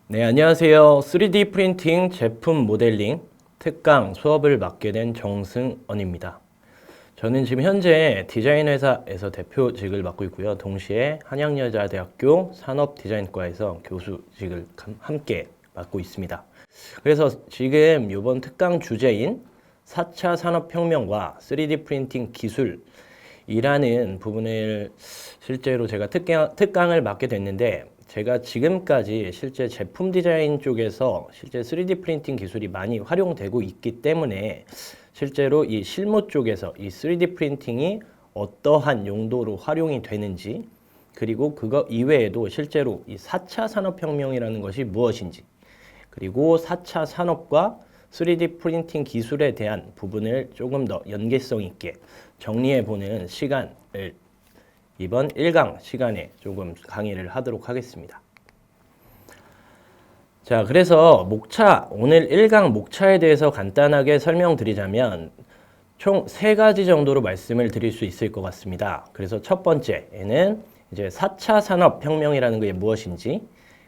네, 안녕하세요. 3D 프린팅 제품 모델링 특강 수업을 맡게 된 정승언입니다. 저는 지금 현재 디자인 회사에서 대표직을 맡고 있고요. 동시에 한양여자대학교 산업디자인과에서 교수직을 함께 맡고 있습니다. 그래서 지금 이번 특강 주제인 4차 산업혁명과 3D 프린팅 기술이라는 부분을 실제로 제가 특강을 맡게 됐는데, 제가 지금까지 실제 제품 디자인 쪽에서 실제 3D 프린팅 기술이 많이 활용되고 있기 때문에 실제로 이 실무 쪽에서 이 3D 프린팅이 어떠한 용도로 활용이 되는지, 그리고 그거 이외에도 실제로 이 4차 산업혁명이라는 것이 무엇인지, 그리고 4차 산업과 3D 프린팅 기술에 대한 부분을 조금 더 연계성 있게 정리해보는 시간을 이번 1강 시간에 조금 강의를 하도록 하겠습니다. 자, 그래서 오늘 1강 목차에 대해서 간단하게 설명드리자면 총 3가지 정도로 말씀을 드릴 수 있을 것 같습니다. 그래서 첫 번째에는 이제 4차 산업혁명이라는 게 무엇인지,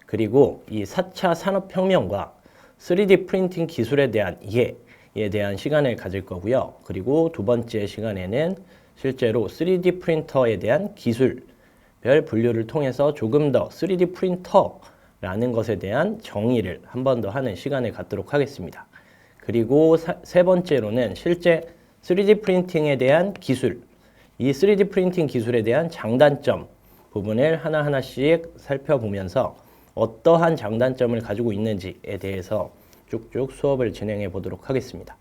그리고 이 4차 산업혁명과 3D 프린팅 기술에 대한 이해에 대한 시간을 가질 거고요. 그리고 두 번째 시간에는 실제로 3D 프린터에 대한 기술별 분류를 통해서 조금 더 3D 프린터라는 것에 대한 정의를 한 번 더 하는 시간을 갖도록 하겠습니다. 그리고 세 번째로는 실제 3D 프린팅에 대한 기술, 이 3D 프린팅 기술에 대한 장단점 부분을 하나하나씩 살펴보면서 어떠한 장단점을 가지고 있는지에 대해서 쭉쭉 수업을 진행해 보도록 하겠습니다.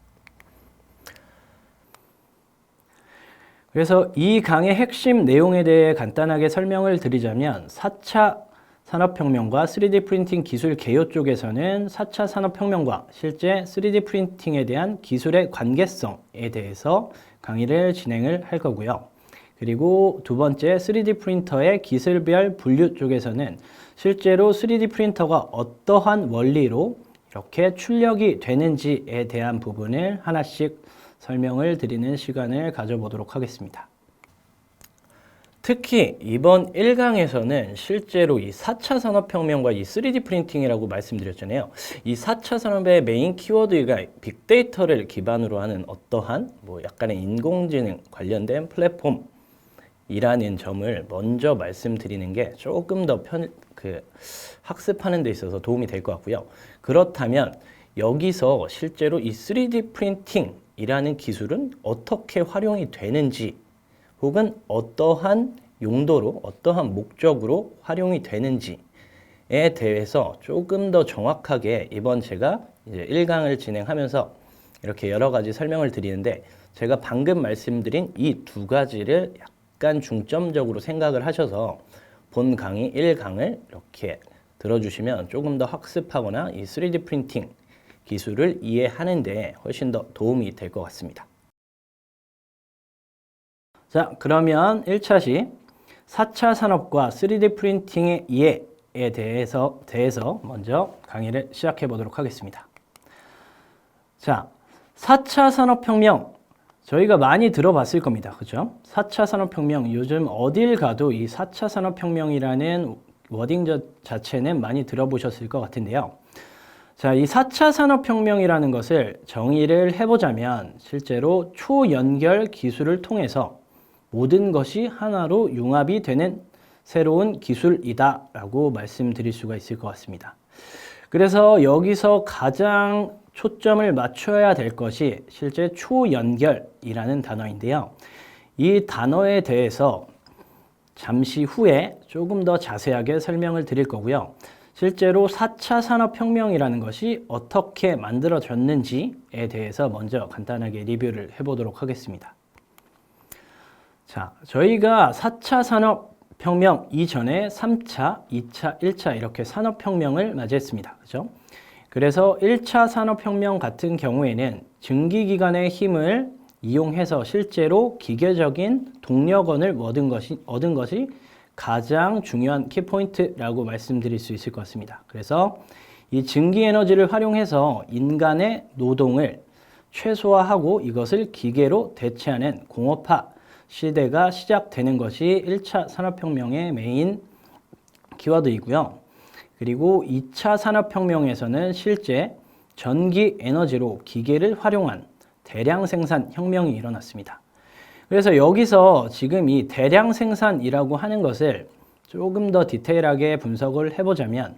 그래서 이 강의 핵심 내용에 대해 간단하게 설명을 드리자면 4차 산업혁명과 3D 프린팅 기술 개요 쪽에서는 4차 산업혁명과 실제 3D 프린팅에 대한 기술의 관계성에 대해서 강의를 진행을 할 거고요. 그리고 두 번째 3D 프린터의 기술별 분류 쪽에서는 실제로 3D 프린터가 어떠한 원리로 이렇게 출력이 되는지에 대한 부분을 하나씩 설명을 드리는 시간을 가져보도록 하겠습니다. 특히 이번 1강에서는 실제로 이 4차 산업혁명과 이 3D 프린팅이라고 말씀드렸잖아요. 이 4차 산업의 메인 키워드가 빅데이터를 기반으로 하는 어떠한 약간의 인공지능 관련된 플랫폼이라는 점을 먼저 말씀드리는 게 조금 더 학습하는 데 있어서 도움이 될 것 같고요. 그렇다면 여기서 실제로 이 3D 프린팅 이라는 기술은 어떻게 활용이 되는지, 혹은 어떠한 용도로, 어떠한 목적으로 활용이 되는지에 대해서 조금 더 정확하게 이번 제가 이제 1강을 진행하면서 이렇게 여러 가지 설명을 드리는데, 제가 방금 말씀드린 이 두 가지를 약간 중점적으로 생각을 하셔서 본 강의 1강을 이렇게 들어주시면 조금 더 학습하거나 이 3D 프린팅 기술을 이해하는 데 훨씬 더 도움이 될 것 같습니다. 자, 그러면 1차시 4차 산업과 3D 프린팅의 이해에 대해서 먼저 강의를 시작해 보도록 하겠습니다. 자, 4차 산업혁명 저희가 많이 들어봤을 겁니다. 그죠? 4차 산업혁명, 요즘 어딜 가도 이 4차 산업혁명이라는 워딩 자체는 많이 들어보셨을 것 같은데요. 자, 이 4차 산업혁명이라는 것을 정의를 해보자면 실제로 초연결 기술을 통해서 모든 것이 하나로 융합이 되는 새로운 기술이다 라고 말씀드릴 수가 있을 것 같습니다. 그래서 여기서 가장 초점을 맞춰야 될 것이 실제 초연결이라는 단어인데요. 이 단어에 대해서 잠시 후에 조금 더 자세하게 설명을 드릴 거고요. 실제로 4차 산업혁명이라는 것이 어떻게 만들어졌는지에 대해서 먼저 간단하게 리뷰를 해보도록 하겠습니다. 자, 저희가 4차 산업혁명 이전에 3차, 2차, 1차 이렇게 산업혁명을 맞이했습니다. 그죠? 그래서 1차 산업혁명 같은 경우에는 증기기관의 힘을 이용해서 실제로 기계적인 동력원을 얻은 것이 가장 중요한 키포인트라고 말씀드릴 수 있을 것 같습니다. 그래서 이 증기 에너지를 활용해서 인간의 노동을 최소화하고 이것을 기계로 대체하는 공업화 시대가 시작되는 것이 1차 산업혁명의 메인 키워드이고요. 그리고 2차 산업혁명에서는 실제 전기 에너지로 기계를 활용한 대량 생산 혁명이 일어났습니다. 그래서 여기서 지금 이 대량 생산이라고 하는 것을 조금 더 디테일하게 분석을 해보자면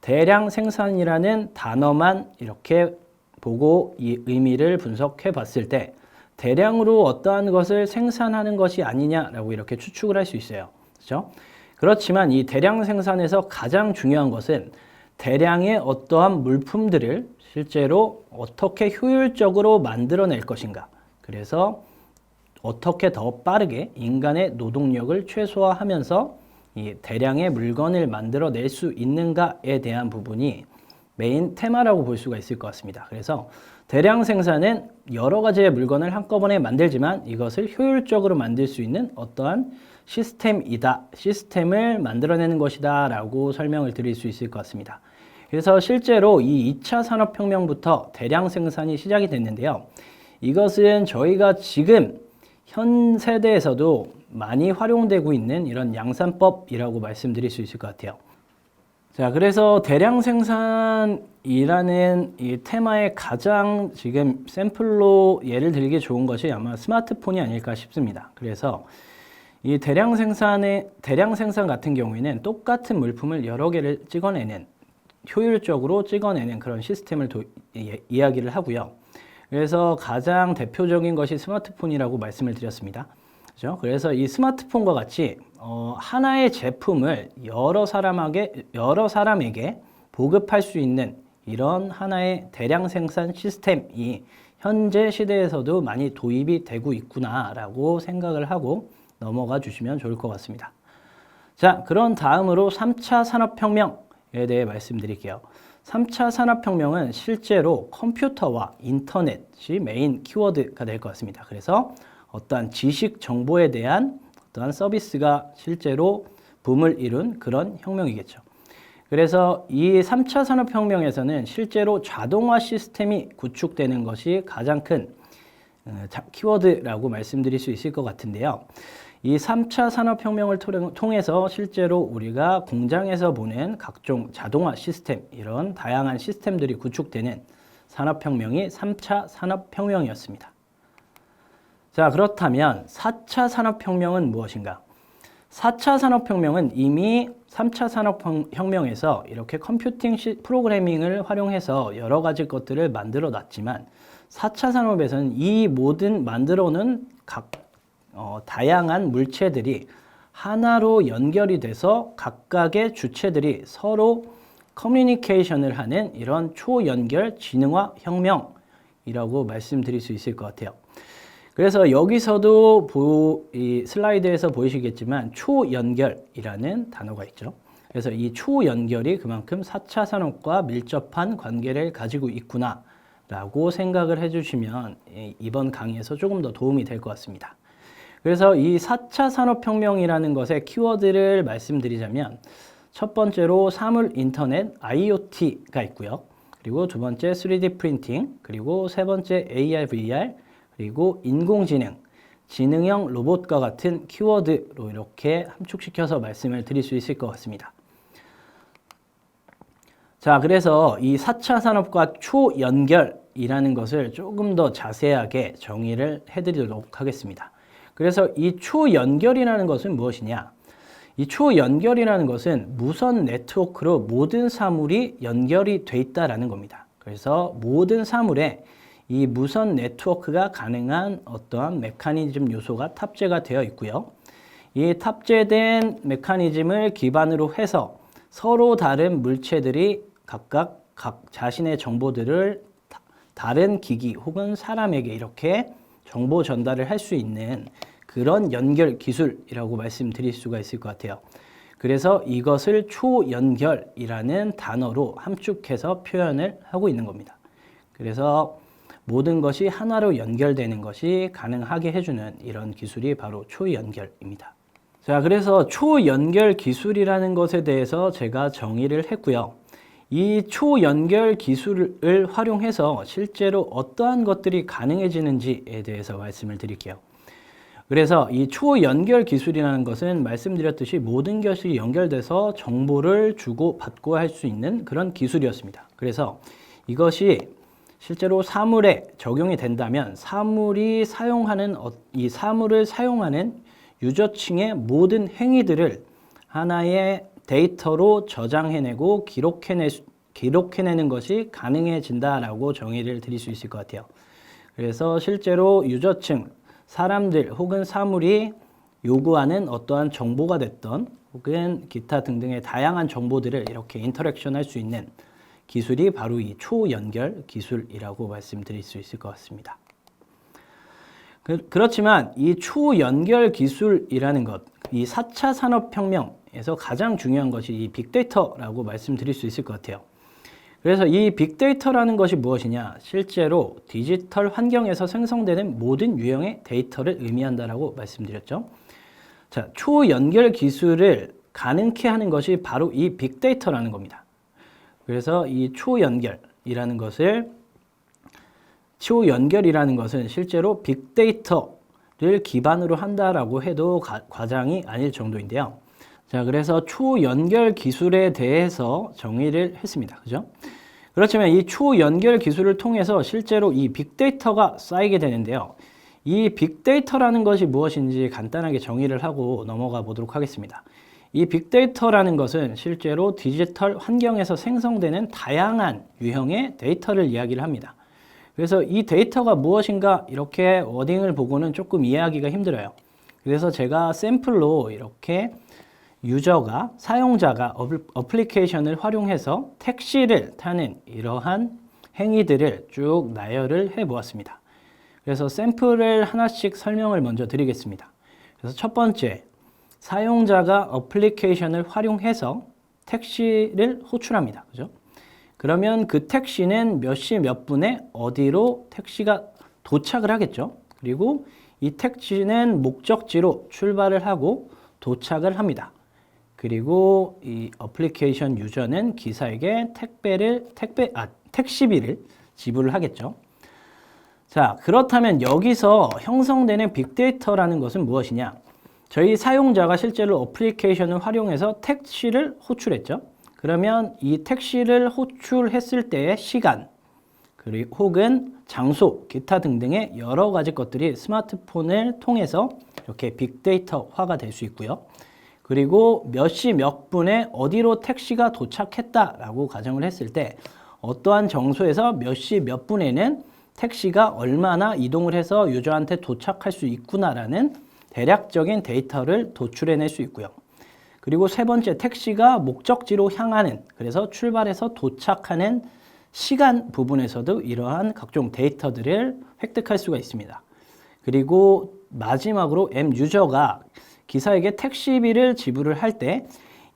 대량 생산이라는 단어만 이렇게 보고 이 의미를 분석해 봤을 때 대량으로 어떠한 것을 생산하는 것이 아니냐라고 이렇게 추측을 할 수 있어요. 그렇죠? 그렇지만 이 대량 생산에서 가장 중요한 것은 대량의 어떠한 물품들을 실제로 어떻게 효율적으로 만들어낼 것인가. 그래서 어떻게 더 빠르게 인간의 노동력을 최소화하면서 이 대량의 물건을 만들어낼 수 있는가에 대한 부분이 메인 테마라고 볼 수가 있을 것 같습니다. 그래서 대량 생산은 여러 가지의 물건을 한꺼번에 만들지만 이것을 효율적으로 만들 수 있는 어떠한 시스템이다. 시스템을 만들어내는 것이다 라고 설명을 드릴 수 있을 것 같습니다. 그래서 실제로 이 2차 산업혁명부터 대량 생산이 시작이 됐는데요. 이것은 저희가 지금 현 세대에서도 많이 활용되고 있는 이런 양산법이라고 말씀드릴 수 있을 것 같아요. 자, 그래서 대량 생산이라는 이 테마의 가장 지금 샘플로 예를 들기 좋은 것이 아마 스마트폰이 아닐까 싶습니다. 그래서 이 대량 생산 같은 경우에는 똑같은 물품을 여러 개를 찍어내는 효율적으로 찍어내는 그런 시스템을 이야기를 하고요. 그래서 가장 대표적인 것이 스마트폰이라고 말씀을 드렸습니다. 그렇죠? 그래서 이 스마트폰과 같이 하나의 제품을 여러 사람에게 보급할 수 있는 이런 하나의 대량 생산 시스템이 현재 시대에서도 많이 도입이 되고 있구나라고 생각을 하고 넘어가 주시면 좋을 것 같습니다. 자, 그런 다음으로 3차 산업혁명에 대해 말씀드릴게요. 3차 산업혁명은 실제로 컴퓨터와 인터넷이 메인 키워드가 될 것 같습니다. 그래서 어떠한 지식 정보에 대한 어떠한 서비스가 실제로 붐을 이룬 그런 혁명이겠죠. 그래서 이 3차 산업혁명에서는 실제로 자동화 시스템이 구축되는 것이 가장 큰 키워드라고 말씀드릴 수 있을 것 같은데요. 이 3차 산업혁명을 통해서 실제로 우리가 공장에서 보는 각종 자동화 시스템, 이런 다양한 시스템들이 구축되는 산업혁명이 3차 산업혁명이었습니다. 자, 그렇다면 4차 산업혁명은 무엇인가? 4차 산업혁명은 이미 3차 산업혁명에서 이렇게 컴퓨팅 프로그래밍을 활용해서 여러 가지 것들을 만들어 놨지만 4차 산업에서는 이 모든 만들어놓은 다양한 물체들이 하나로 연결이 돼서 각각의 주체들이 서로 커뮤니케이션을 하는 이런 초연결 지능화 혁명이라고 말씀드릴 수 있을 것 같아요. 그래서 여기서도 이 슬라이드에서 보이시겠지만 초연결이라는 단어가 있죠. 그래서 이 초연결이 그만큼 4차 산업과 밀접한 관계를 가지고 있구나 라고 생각을 해주시면 이번 강의에서 조금 더 도움이 될 것 같습니다. 그래서 이 4차 산업혁명이라는 것의 키워드를 말씀드리자면 첫 번째로 사물 인터넷 IoT가 있고요. 그리고 두 번째 3D 프린팅, 그리고 세 번째 AR, VR, 그리고 인공지능, 지능형 로봇과 같은 키워드로 이렇게 함축시켜서 말씀을 드릴 수 있을 것 같습니다. 자, 그래서 이 4차 산업과 초연결이라는 것을 조금 더 자세하게 정의를 해드리도록 하겠습니다. 그래서 이 초연결이라는 것은 무엇이냐? 이 초연결이라는 것은 무선 네트워크로 모든 사물이 연결이 돼 있다라는 겁니다. 그래서 모든 사물에 이 무선 네트워크가 가능한 어떠한 메커니즘 요소가 탑재가 되어 있고요. 이 탑재된 메커니즘을 기반으로 해서 서로 다른 물체들이 각각 자신의 정보들을 다른 기기 혹은 사람에게 이렇게 정보 전달을 할 수 있는 그런 연결 기술이라고 말씀드릴 수가 있을 것 같아요. 그래서 이것을 초연결이라는 단어로 함축해서 표현을 하고 있는 겁니다. 그래서 모든 것이 하나로 연결되는 것이 가능하게 해주는 이런 기술이 바로 초연결입니다. 자, 그래서 초연결 기술이라는 것에 대해서 제가 정의를 했고요. 이 초연결 기술을 활용해서 실제로 어떠한 것들이 가능해지는지에 대해서 말씀을 드릴게요. 그래서 이 초연결 기술이라는 것은 말씀드렸듯이 모든 것이 연결돼서 정보를 주고받고 할 수 있는 그런 기술이었습니다. 그래서 이것이 실제로 사물에 적용이 된다면 사물을 사용하는 유저층의 모든 행위들을 하나의 데이터로 저장해내고 기록해내는 것이 가능해진다라고 정의를 드릴 수 있을 것 같아요. 그래서 실제로 유저층, 사람들 혹은 사물이 요구하는 어떠한 정보가 됐던 혹은 기타 등등의 다양한 정보들을 이렇게 인터랙션 할 수 있는 기술이 바로 이 초연결 기술이라고 말씀드릴 수 있을 것 같습니다. 그렇지만 이 초연결 기술이라는 것, 이 4차 산업혁명에서 가장 중요한 것이 이 빅데이터라고 말씀드릴 수 있을 것 같아요. 그래서 이 빅데이터라는 것이 무엇이냐? 실제로 디지털 환경에서 생성되는 모든 유형의 데이터를 의미한다라고 말씀드렸죠. 자, 초연결 기술을 가능케 하는 것이 바로 이 빅데이터라는 겁니다. 그래서 이 초연결이라는 것은 실제로 빅데이터를 기반으로 한다라고 해도 과장이 아닐 정도인데요. 자, 그래서 초연결 기술에 대해서 정의를 했습니다. 그죠? 그렇지만 이 초연결 기술을 통해서 실제로 이 빅데이터가 쌓이게 되는데요. 이 빅데이터라는 것이 무엇인지 간단하게 정의를 하고 넘어가 보도록 하겠습니다. 이 빅데이터라는 것은 실제로 디지털 환경에서 생성되는 다양한 유형의 데이터를 이야기를 합니다. 그래서 이 데이터가 무엇인가 이렇게 워딩을 보고는 조금 이해하기가 힘들어요. 그래서 제가 샘플로 이렇게 사용자가 어플리케이션을 활용해서 택시를 타는 이러한 행위들을 쭉 나열을 해 보았습니다. 그래서 샘플을 하나씩 설명을 먼저 드리겠습니다. 그래서 첫 번째, 사용자가 어플리케이션을 활용해서 택시를 호출합니다. 그죠? 그러면 그 택시는 몇 시 몇 분에 어디로 택시가 도착을 하겠죠. 그리고 이 택시는 목적지로 출발을 하고 도착을 합니다. 그리고 이 어플리케이션 유저는 기사에게 택시비를 지불을 하겠죠. 자, 그렇다면 여기서 형성되는 빅데이터라는 것은 무엇이냐? 저희 사용자가 실제로 어플리케이션을 활용해서 택시를 호출했죠. 그러면 이 택시를 호출했을 때의 시간, 그리고 혹은 장소, 기타 등등의 여러 가지 것들이 스마트폰을 통해서 이렇게 빅데이터화가 될 수 있고요. 그리고 몇 시 몇 분에 어디로 택시가 도착했다라고 가정을 했을 때 어떠한 장소에서 몇 시 몇 분에는 택시가 얼마나 이동을 해서 유저한테 도착할 수 있구나라는 대략적인 데이터를 도출해낼 수 있고요. 그리고 세 번째, 택시가 목적지로 향하는, 그래서 출발해서 도착하는 시간 부분에서도 이러한 각종 데이터들을 획득할 수가 있습니다. 그리고 마지막으로 M 유저가 기사에게 택시비를 지불을 할 때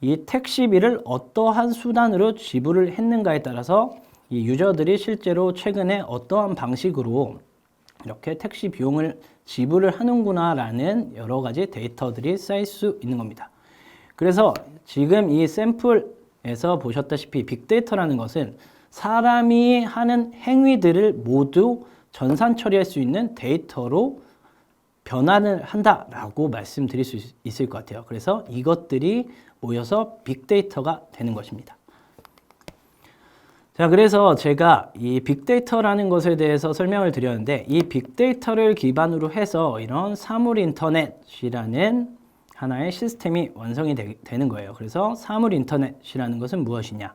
이 택시비를 어떠한 수단으로 지불을 했는가에 따라서 이 유저들이 실제로 최근에 어떠한 방식으로 이렇게 택시 비용을 지불을 하는구나라는 여러 가지 데이터들이 쌓일 수 있는 겁니다. 그래서 지금 이 샘플에서 보셨다시피 빅데이터라는 것은 사람이 하는 행위들을 모두 전산 처리할 수 있는 데이터로 변환을 한다라고 말씀드릴 수 있을 것 같아요. 그래서 이것들이 모여서 빅데이터가 되는 것입니다. 자, 그래서 제가 이 빅데이터라는 것에 대해서 설명을 드렸는데 이 빅데이터를 기반으로 해서 이런 사물 인터넷이라는 하나의 시스템이 완성이 되는 거예요. 그래서 사물 인터넷이라는 것은 무엇이냐?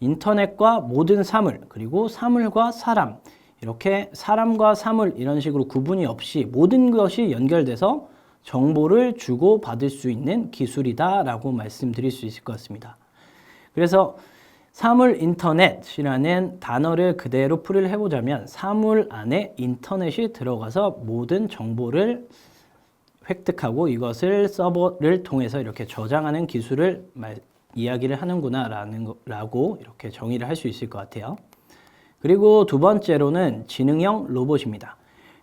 인터넷과 모든 사물, 그리고 사물과 사람, 이렇게 사람과 사물 이런 식으로 구분이 없이 모든 것이 연결돼서 정보를 주고받을 수 있는 기술이다라고 말씀드릴 수 있을 것 같습니다. 그래서 사물 인터넷이라는 단어를 그대로 풀이를 해보자면 사물 안에 인터넷이 들어가서 모든 정보를 획득하고 이것을 서버를 통해서 이렇게 저장하는 기술을 이야기를 하는구나라고 이렇게 정의를 할 수 있을 것 같아요. 그리고 두 번째로는 지능형 로봇입니다.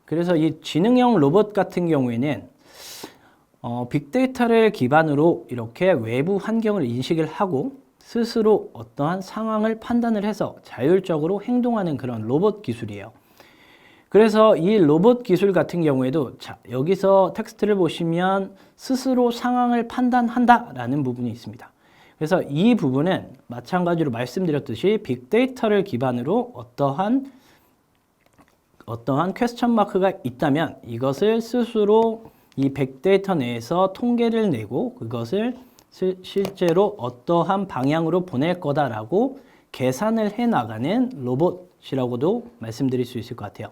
그래서 이 지능형 로봇 같은 경우에는 빅데이터를 기반으로 이렇게 외부 환경을 인식을 하고 스스로 어떠한 상황을 판단을 해서 자율적으로 행동하는 그런 로봇 기술이에요. 그래서 이 로봇 기술 같은 경우에도 자, 여기서 텍스트를 보시면 스스로 상황을 판단한다라는 부분이 있습니다. 그래서 이 부분은 마찬가지로 말씀드렸듯이 빅데이터를 기반으로 어떠한 퀘스천 마크가 있다면 이것을 스스로 이 빅데이터 내에서 통계를 내고 그것을 실제로 어떠한 방향으로 보낼 거다라고 계산을 해 나가는 로봇이라고도 말씀드릴 수 있을 것 같아요.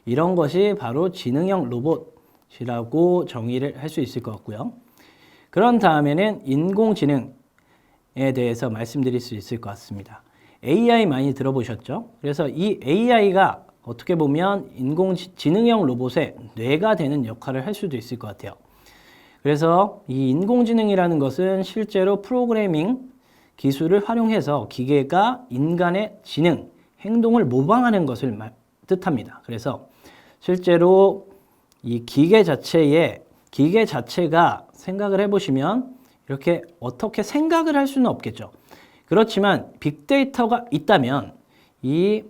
이런 것이 바로 지능형 로봇이라고 정의를 할 수 있을 것 같고요. 그런 다음에는 인공지능에 대해서 말씀드릴 수 있을 것 같습니다. AI 많이 들어보셨죠? 그래서 이 AI가 어떻게 보면 지능형 로봇의 뇌가 되는 역할을 할 수도 있을 것 같아요. 그래서 이 인공지능이라는 것은 실제로 프로그래밍 기술을 활용해서 기계가 인간의 지능, 행동을 모방하는 것을 뜻합니다. 그래서 실제로 이 기계 자체가 생각을 해보시면 이렇게 어떻게 생각을 할 수는 없겠죠. 그렇지만 빅데이터가 있다면 이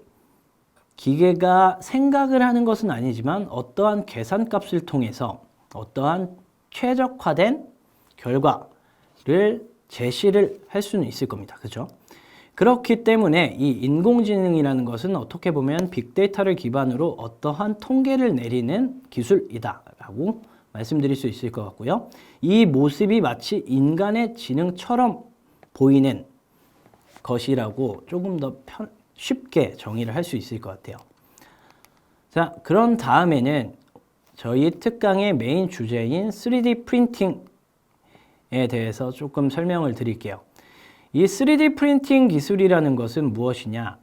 기계가 생각을 하는 것은 아니지만 어떠한 계산값을 통해서 어떠한 최적화된 결과를 제시를 할 수는 있을 겁니다. 그렇죠? 그렇기 때문에 이 인공지능이라는 것은 어떻게 보면 빅데이터를 기반으로 어떠한 통계를 내리는 기술이다라고 말씀드릴 수 있을 것 같고요. 이 모습이 마치 인간의 지능처럼 보이는 것이라고 조금 더 쉽게 정의를 할 수 있을 것 같아요. 자, 그런 다음에는 저희 특강의 메인 주제인 3D 프린팅에 대해서 조금 설명을 드릴게요. 이 3D 프린팅 기술이라는 것은 무엇이냐?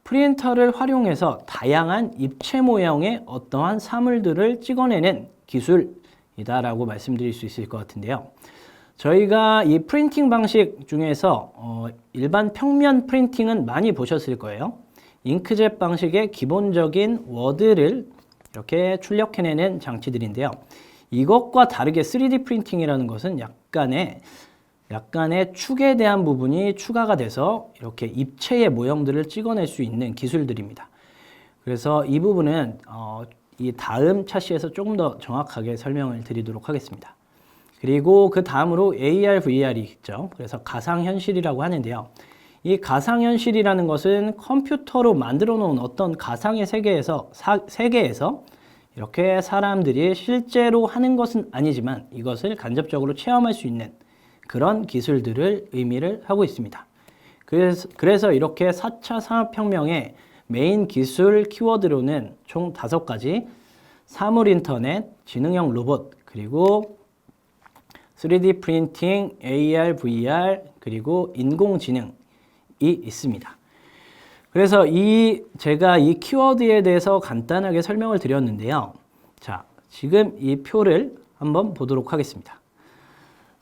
프린터를 활용해서 다양한 입체 모형의 어떠한 사물들을 찍어내는 기술이다라고 말씀드릴 수 있을 것 같은데요. 저희가 이 프린팅 방식 중에서 일반 평면 프린팅은 많이 보셨을 거예요. 잉크젯 방식의 기본적인 워드를 이렇게 출력해내는 장치들인데요. 이것과 다르게 3D 프린팅이라는 것은 약간의 축에 대한 부분이 추가가 돼서 이렇게 입체의 모형들을 찍어낼 수 있는 기술들입니다. 그래서 이 부분은 이 다음 차시에서 조금 더 정확하게 설명을 드리도록 하겠습니다. 그리고 그 다음으로 AR, VR이 있죠. 그래서 가상현실이라고 하는데요. 이 가상현실이라는 것은 컴퓨터로 만들어 놓은 어떤 가상의 세계에서 이렇게 사람들이 실제로 하는 것은 아니지만 이것을 간접적으로 체험할 수 있는 그런 기술들을 의미를 하고 있습니다. 그래서 이렇게 4차 산업혁명의 메인 기술 키워드로는 총 5가지 사물인터넷, 지능형 로봇, 그리고 3D 프린팅, AR, VR, 그리고 인공지능이 있습니다. 그래서 제가 이 키워드에 대해서 간단하게 설명을 드렸는데요. 자, 지금 이 표를 한번 보도록 하겠습니다.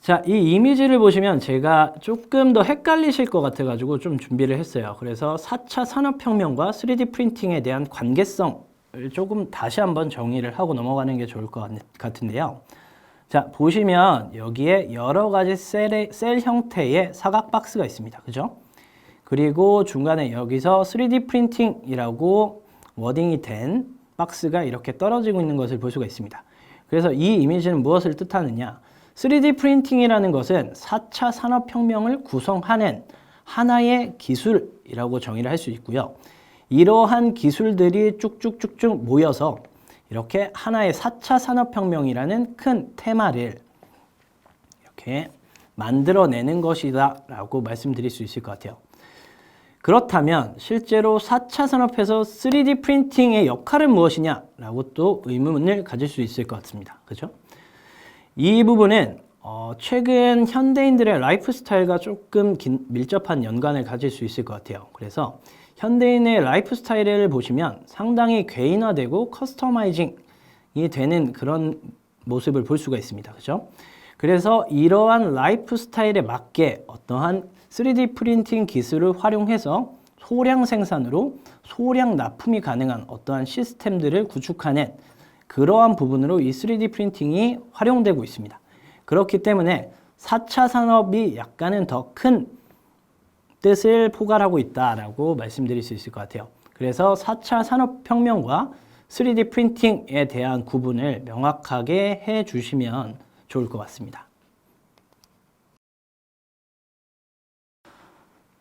자, 이 이미지를 보시면 제가 조금 더 헷갈리실 것 같아가지고 좀 준비를 했어요. 그래서 4차 산업혁명과 3D 프린팅에 대한 관계성을 조금 다시 한번 정의를 하고 넘어가는 게 좋을 것 같은데요. 자, 보시면 여기에 여러 가지 셀 형태의 사각 박스가 있습니다. 그죠? 그리고 중간에 여기서 3D 프린팅이라고 워딩이 된 박스가 이렇게 떨어지고 있는 것을 볼 수가 있습니다. 그래서 이 이미지는 무엇을 뜻하느냐? 3D 프린팅이라는 것은 4차 산업혁명을 구성하는 하나의 기술이라고 정의를 할 수 있고요. 이러한 기술들이 쭉쭉쭉쭉 모여서 이렇게 하나의 4차 산업혁명이라는 큰 테마를 이렇게 만들어내는 것이다 라고 말씀드릴 수 있을 것 같아요. 그렇다면 실제로 4차 산업에서 3D 프린팅의 역할은 무엇이냐라고 또 의문을 가질 수 있을 것 같습니다. 그렇죠? 이 부분은 최근 현대인들의 라이프 스타일과 조금 밀접한 연관을 가질 수 있을 것 같아요. 그래서 현대인의 라이프 스타일을 보시면 상당히 개인화되고 커스터마이징이 되는 그런 모습을 볼 수가 있습니다. 그렇죠? 그래서 이러한 라이프 스타일에 맞게 어떠한 3D 프린팅 기술을 활용해서 소량 생산으로 소량 납품이 가능한 어떠한 시스템들을 구축하는 그러한 부분으로 이 3D 프린팅이 활용되고 있습니다. 그렇기 때문에 4차 산업이 약간은 더 큰 뜻을 포괄하고 있다라고 말씀드릴 수 있을 것 같아요. 그래서 4차 산업혁명과 3D 프린팅에 대한 구분을 명확하게 해 주시면 좋을 것 같습니다.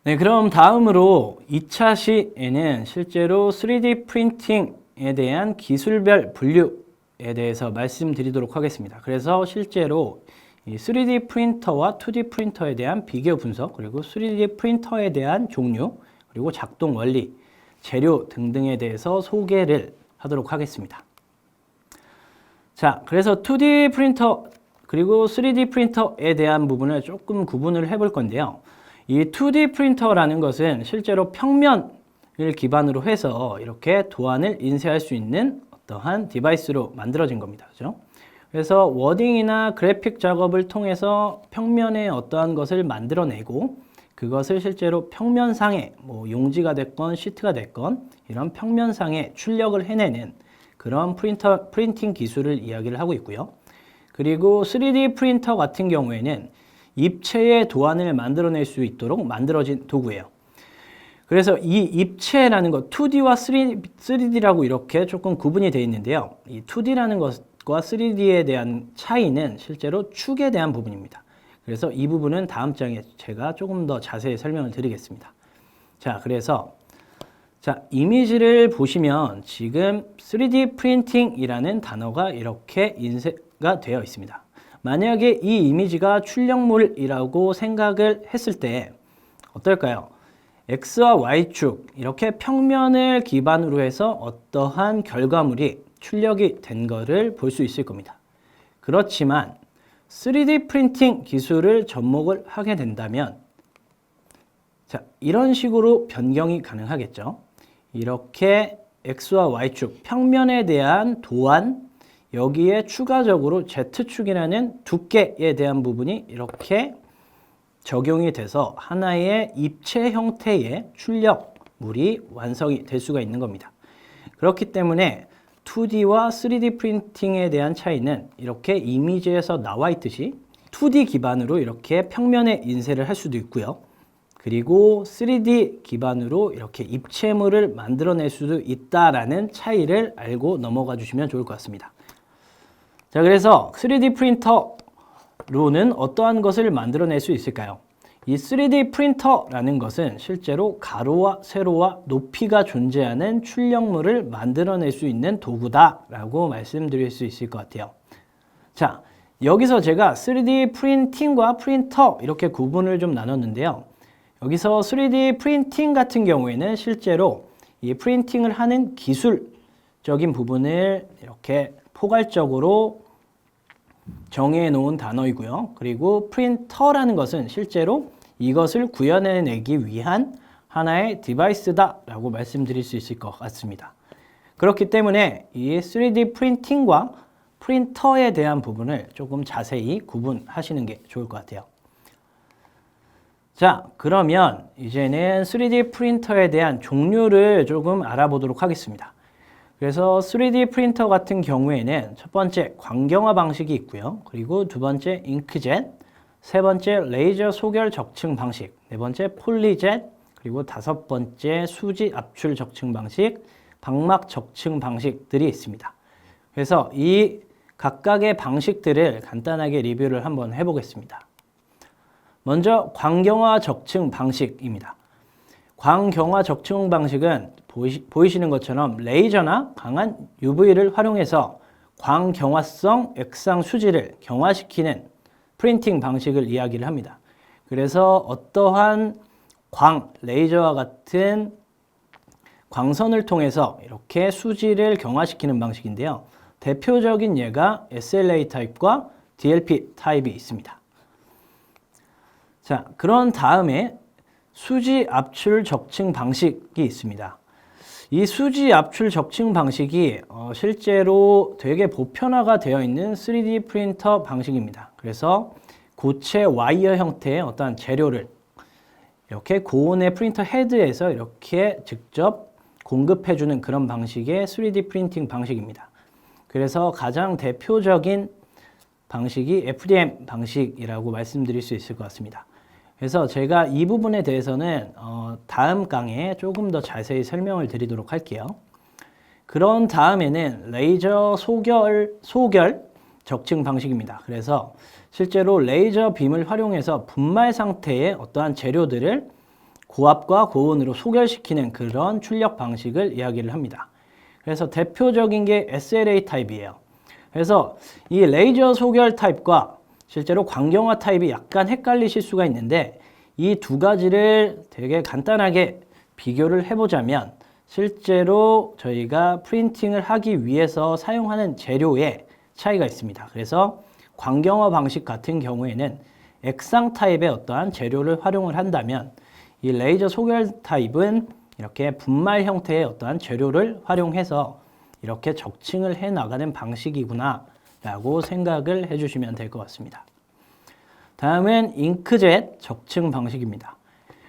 네, 그럼 다음으로 2차 시에는 실제로 3D 프린팅에 대한 기술별 분류에 대해서 말씀드리도록 하겠습니다. 그래서 실제로 이 3D 프린터와 2D 프린터에 대한 비교 분석, 그리고 3D 프린터에 대한 종류, 그리고 작동 원리, 재료 등등에 대해서 소개를 하도록 하겠습니다. 자, 그래서 2D 프린터 그리고 3D 프린터에 대한 부분을 조금 구분을 해볼 건데요. 이 2D 프린터라는 것은 실제로 평면을 기반으로 해서 이렇게 도안을 인쇄할 수 있는 어떠한 디바이스로 만들어진 겁니다. 그죠? 그래서 워딩이나 그래픽 작업을 통해서 평면에 어떠한 것을 만들어내고 그것을 실제로 평면상에 용지가 됐건 시트가 됐건 이런 평면상에 출력을 해내는 그런 프린팅 기술을 이야기를 하고 있고요. 그리고 3D 프린터 같은 경우에는 입체의 도안을 만들어낼 수 있도록 만들어진 도구예요. 그래서 이 입체라는 것, 2D와 3D라고 이렇게 조금 구분이 되어 있는데요. 이 2D라는 것과 3D에 대한 차이는 실제로 축에 대한 부분입니다. 그래서 이 부분은 다음 장에 제가 조금 더 자세히 설명을 드리겠습니다. 자, 그래서 이미지를 보시면 지금 3D 프린팅이라는 단어가 이렇게 인쇄가 되어 있습니다. 만약에 이 이미지가 출력물이라고 생각을 했을 때 어떨까요? X와 Y축 이렇게 평면을 기반으로 해서 어떠한 결과물이 출력이 된 거를 볼 수 있을 겁니다. 그렇지만 3D 프린팅 기술을 접목을 하게 된다면 자, 이런 식으로 변경이 가능하겠죠. 이렇게 X와 Y축 평면에 대한 도안 여기에 추가적으로 Z축이라는 두께에 대한 부분이 이렇게 적용이 돼서 하나의 입체 형태의 출력물이 완성이 될 수가 있는 겁니다. 그렇기 때문에 2D와 3D 프린팅에 대한 차이는 이렇게 이미지에서 나와 있듯이 2D 기반으로 이렇게 평면에 인쇄를 할 수도 있고요. 그리고 3D 기반으로 이렇게 입체물을 만들어낼 수도 있다라는 차이를 알고 넘어가 주시면 좋을 것 같습니다. 자, 그래서 3D 프린터로는 어떠한 것을 만들어낼 수 있을까요? 이 3D 프린터라는 것은 실제로 가로와 세로와 높이가 존재하는 출력물을 만들어낼 수 있는 도구다라고 말씀드릴 수 있을 것 같아요. 자, 여기서 제가 3D 프린팅과 프린터 이렇게 구분을 좀 나눴는데요. 여기서 3D 프린팅 같은 경우에는 실제로 이 프린팅을 하는 기술적인 부분을 이렇게 포괄적으로 정해 놓은 단어이고요. 그리고 프린터라는 것은 실제로 이것을 구현해내기 위한 하나의 디바이스다라고 말씀드릴 수 있을 것 같습니다. 그렇기 때문에 이 3D 프린팅과 프린터에 대한 부분을 조금 자세히 구분하시는 게 좋을 것 같아요. 자, 그러면 이제는 3D 프린터에 대한 종류를 조금 알아보도록 하겠습니다. 그래서 3D 프린터 같은 경우에는 첫 번째 광경화 방식이 있고요. 그리고 두 번째 잉크젯, 세 번째 레이저 소결 적층 방식, 네 번째 폴리젯, 그리고 다섯 번째 수지 압출 적층 방식, 방막 적층 방식들이 있습니다. 그래서 이 각각의 방식들을 간단하게 리뷰를 한번 해보겠습니다. 먼저 광경화 적층 방식입니다. 광경화 적층 방식은 보이시는 것처럼 레이저나 강한 UV를 활용해서 광경화성 액상 수지를 경화시키는 프린팅 방식을 이야기를 합니다. 그래서 어떠한 레이저와 같은 광선을 통해서 이렇게 수지를 경화시키는 방식인데요. 대표적인 예가 SLA 타입과 DLP 타입이 있습니다. 자, 그런 다음에 수지 압출 적층 방식이 있습니다. 이 수지 압출 적층 방식이 실제로 되게 보편화가 되어 있는 3D 프린터 방식입니다. 그래서 고체 와이어 형태의 어떤 재료를 이렇게 고온의 프린터 헤드에서 이렇게 직접 공급해주는 그런 방식의 3D 프린팅 방식입니다. 그래서 가장 대표적인 방식이 FDM 방식이라고 말씀드릴 수 있을 것 같습니다. 그래서 제가 이 부분에 대해서는 다음 강의에 조금 더 자세히 설명을 드리도록 할게요. 그런 다음에는 레이저 소결 적층 방식입니다. 그래서 실제로 레이저 빔을 활용해서 분말 상태의 어떠한 재료들을 고압과 고온으로 소결시키는 그런 출력 방식을 이야기를 합니다. 그래서 대표적인 게 SLA 타입이에요. 그래서 이 레이저 소결 타입과 실제로 광경화 타입이 약간 헷갈리실 수가 있는데 이 두 가지를 되게 간단하게 비교를 해보자면 실제로 저희가 프린팅을 하기 위해서 사용하는 재료에 차이가 있습니다. 그래서 광경화 방식 같은 경우에는 액상 타입의 어떠한 재료를 활용을 한다면 이 레이저 소결 타입은 이렇게 분말 형태의 어떠한 재료를 활용해서 이렇게 적층을 해 나가는 방식이구나 라고 생각을 해주시면 될 것 같습니다. 다음은 잉크젯 적층 방식입니다.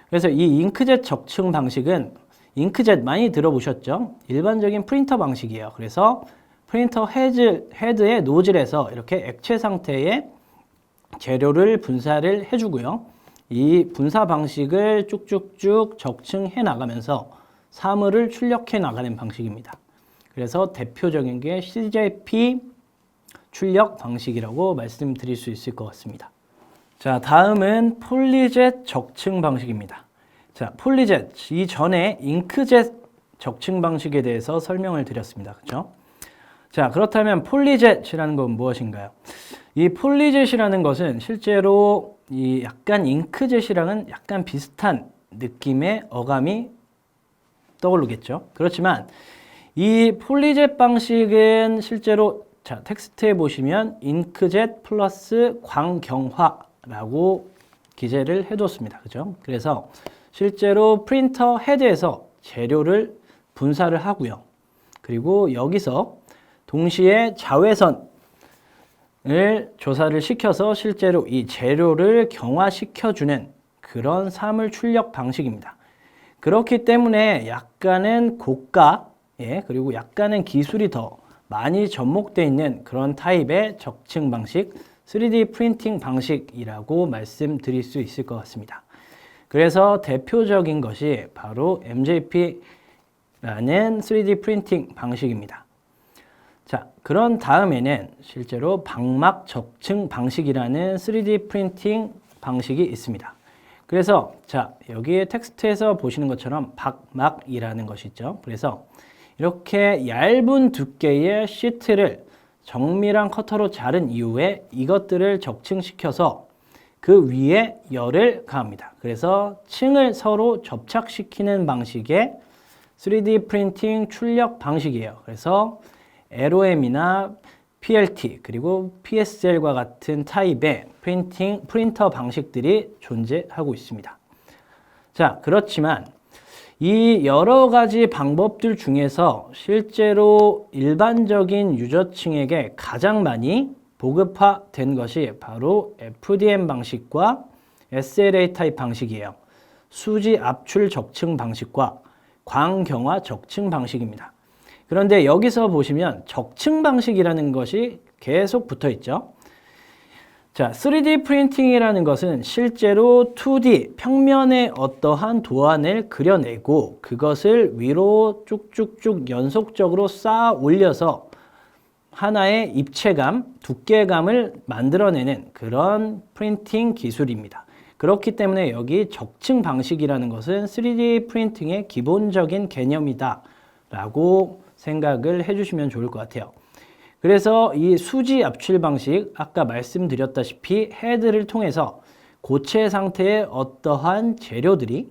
그래서 이 잉크젯 적층 방식은 잉크젯 많이 들어보셨죠? 일반적인 프린터 방식이에요. 그래서 프린터 헤드의 노즐에서 이렇게 액체 상태의 재료를 분사를 해주고요. 이 분사 방식을 쭉쭉쭉 적층해 나가면서 사물을 출력해 나가는 방식입니다. 그래서 대표적인 게 CJP 출력 방식이라고 말씀드릴 수 있을 것 같습니다. 자, 다음은 폴리젯 적층 방식입니다. 자, 폴리젯, 이전에 잉크젯 적층 방식에 대해서 설명을 드렸습니다. 그렇죠? 자, 그렇다면 폴리젯이라는 건 무엇인가요? 이 폴리젯이라는 것은 실제로 이 약간 잉크젯이랑은 약간 비슷한 느낌의 어감이 떠오르겠죠. 그렇지만 이 폴리젯 방식은 실제로 자, 텍스트에 보시면 잉크젯 플러스 광경화라고 기재를 해뒀습니다. 그죠? 그래서 실제로 프린터 헤드에서 재료를 분사를 하고요. 그리고 여기서 동시에 자외선을 조사를 시켜서 실제로 이 재료를 경화시켜주는 그런 사물 출력 방식입니다. 그렇기 때문에 약간은 고가에 그리고 약간은 기술이 더 많이 접목되어 있는 그런 타입의 적층 방식, 3D 프린팅 방식이라고 말씀드릴 수 있을 것 같습니다. 그래서 대표적인 것이 바로 MJP라는 3D 프린팅 방식입니다. 자, 그런 다음에는 실제로 박막 적층 방식이라는 3D 프린팅 방식이 있습니다. 그래서 자, 여기에 텍스트에서 보시는 것처럼 박막이라는 것이 있죠. 그래서 이렇게 얇은 두께의 시트를 정밀한 커터로 자른 이후에 이것들을 적층시켜서 그 위에 열을 가합니다. 그래서 층을 서로 접착시키는 방식의 3D 프린팅 출력 방식이에요. 그래서 LOM이나 PLT 그리고 PSL과 같은 타입의 프린터 방식들이 존재하고 있습니다. 자, 그렇지만 이 여러 가지 방법들 중에서 실제로 일반적인 유저층에게 가장 많이 보급화된 것이 바로 FDM 방식과 SLA 타입 방식이에요. 수지 압출 적층 방식과 광경화 적층 방식입니다. 그런데 여기서 보시면 적층 방식이라는 것이 계속 붙어 있죠. 자, 3D 프린팅이라는 것은 실제로 2D 평면에 어떠한 도안을 그려내고 그것을 위로 쭉쭉쭉 연속적으로 쌓아 올려서 하나의 입체감, 두께감을 만들어내는 그런 프린팅 기술입니다. 그렇기 때문에 여기 적층 방식이라는 것은 3D 프린팅의 기본적인 개념이다 라고 생각을 해주시면 좋을 것 같아요. 그래서 이 수지 압출 방식, 아까 말씀드렸다시피 헤드를 통해서 고체 상태의 어떠한 재료들이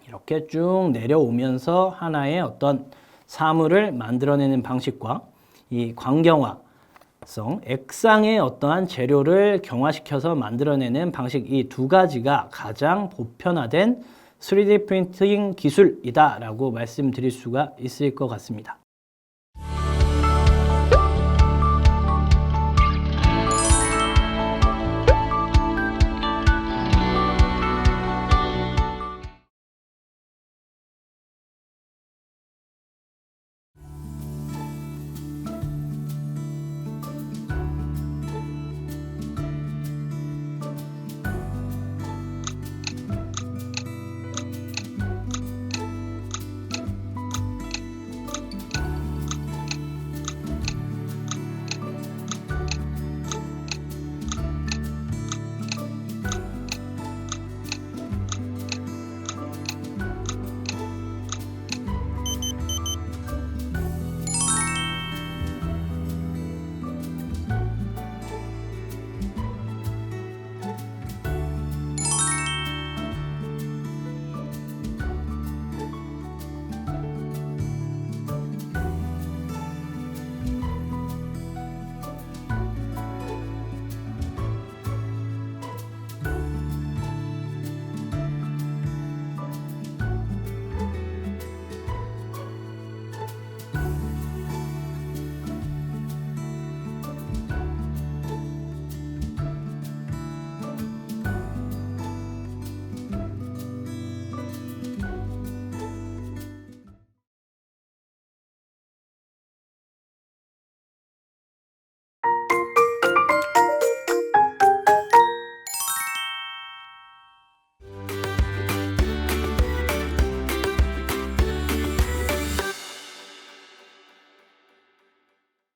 이렇게 쭉 내려오면서 하나의 어떤 사물을 만들어내는 방식과 이 광경화성, 액상의 어떠한 재료를 경화시켜서 만들어내는 방식, 이 두 가지가 가장 보편화된 3D 프린팅 기술이다라고 말씀드릴 수가 있을 것 같습니다.